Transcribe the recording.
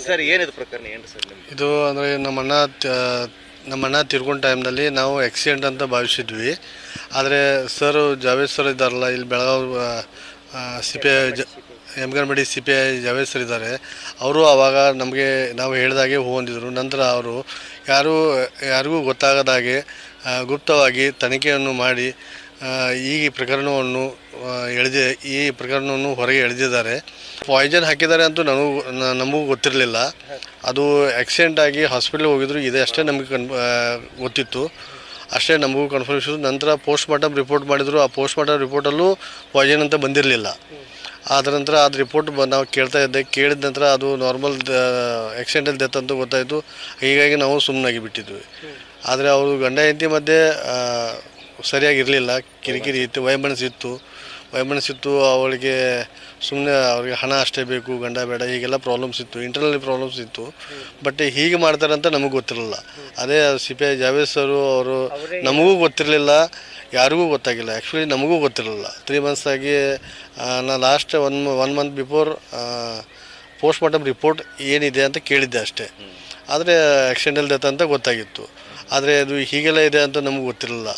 Sir ಏನಿದು ಪ್ರಕರಣ ಏನು ಸರ್ ನಿಮ್ಗೆ? ಇದು ಅಂದರೆ ನಮ್ಮಣ್ಣ ತೀರ್ಕೊಂಡ ಟೈಮ್ನಲ್ಲಿ ನಾವು ಆಕ್ಸಿಡೆಂಟ್ ಅಂತ ಭಾವಿಸಿದ್ವಿ. ಆದರೆ ಸರ್ ಜಾವೇದ್ ಸರ್ ಇದ್ದಾರಲ್ಲ, ಇಲ್ಲಿ Belagavi CPI ಎಮ್ಗನಮಡಿ CPI Javed sir ಇದ್ದಾರೆ. ಅವರು ಆವಾಗ ನಮಗೆ ನಾವು ಹೇಳಿದಾಗೆ ಹೋಗಿದ್ರು. ನಂತರ ಅವರು ಯಾರಿಗೂ ಗೊತ್ತಾಗದಾಗೆ ಗುಪ್ತವಾಗಿ ತನಿಖೆಯನ್ನು ಮಾಡಿ ಈ ಪ್ರಕರಣವನ್ನು ಹೊರಗೆ ಎಳೆದಿದ್ದಾರೆ. ಪಾಯ್ಸನ್ ಹಾಕಿದ್ದಾರೆ ಅಂತೂ ನಮಗೂ ಗೊತ್ತಿರಲಿಲ್ಲ. ಅದು ಆಕ್ಸಿಡೆಂಟ್ ಆಗಿ ಹಾಸ್ಪಿಟ್ಲಿಗೆ ಹೋಗಿದ್ರು, ಇದೆ ಅಷ್ಟೇ ನಮಗೆ ಗೊತ್ತಿತ್ತು. ಅಷ್ಟೇ ನಮಗೂ ಕನ್ಫರ್ಮೇಷನ್. ನಂತರ ಪೋಸ್ಟ್ ಮಾರ್ಟಮ್ ರಿಪೋರ್ಟ್ ಮಾಡಿದರು. ಆ ಪೋಸ್ಟ್ ಮಾರ್ಟಮ್ ರಿಪೋರ್ಟಲ್ಲೂ ಪಾಯ್ಸನ್ ಅಂತ ಬಂದಿರಲಿಲ್ಲ. ಆದ ನಂತರ ಅದು ರಿಪೋರ್ಟ್ ನಾವು ಕೇಳಿದ ನಂತರ ಅದು ನಾರ್ಮಲ್ ಆಕ್ಸಿಡೆಂಟಲ್ ಡೆತ್ ಅಂತ ಗೊತ್ತಾಯಿತು. ಹೀಗಾಗಿ ನಾವು ಸುಮ್ಮನಾಗಿ ಬಿಟ್ಟಿದ್ವಿ. ಆದರೆ ಅವರು ಗಂಡ ಹೆಂಡತಿ ಮಧ್ಯೆ ಸರಿಯಾಗಿರಲಿಲ್ಲ, ಕಿರಿಕಿರಿ ಇತ್ತು, ವೈಮನಸ್ಸಿತ್ತು. ಅವಳಿಗೆ ಸುಮ್ಮನೆ ಅವ್ರಿಗೆ ಹಣ ಅಷ್ಟೇ ಬೇಕು, ಗಂಡ ಬೇಡ, ಹೀಗೆಲ್ಲ ಪ್ರಾಬ್ಲಮ್ಸ್ ಇತ್ತು, ಇಂಟರ್ನಲ್ ಪ್ರಾಬ್ಲಮ್ಸ್ ಇತ್ತು. ಬಟ್ ಹೀಗೆ ಮಾಡ್ತಾರಂತ ನಮಗೆ ಗೊತ್ತಿರಲಿಲ್ಲ. ಅದೇ CPI ಜಾವೇದ್ ಸರು ಅವರು ನಮಗೂ ಗೊತ್ತಿರಲಿಲ್ಲ, ಯಾರಿಗೂ ಗೊತ್ತಾಗಿಲ್ಲ. ಆ್ಯಕ್ಚುಲಿ ನಮಗೂ ಗೊತ್ತಿರಲಿಲ್ಲ. 3 months ಆಗಿ ನಾನು last one month before post mortem report ಏನಿದೆ ಅಂತ ಕೇಳಿದ್ದೆ ಅಷ್ಟೇ. ಆದರೆ ಆಕ್ಸಿಡೆಂಟಲ್ ಡೆತ್ ಅಂತ ಗೊತ್ತಾಗಿತ್ತು. ಆದರೆ ಅದು ಹೀಗೆಲ್ಲ ಇದೆ ಅಂತ ನಮಗೆ ಗೊತ್ತಿರಲಿಲ್ಲ.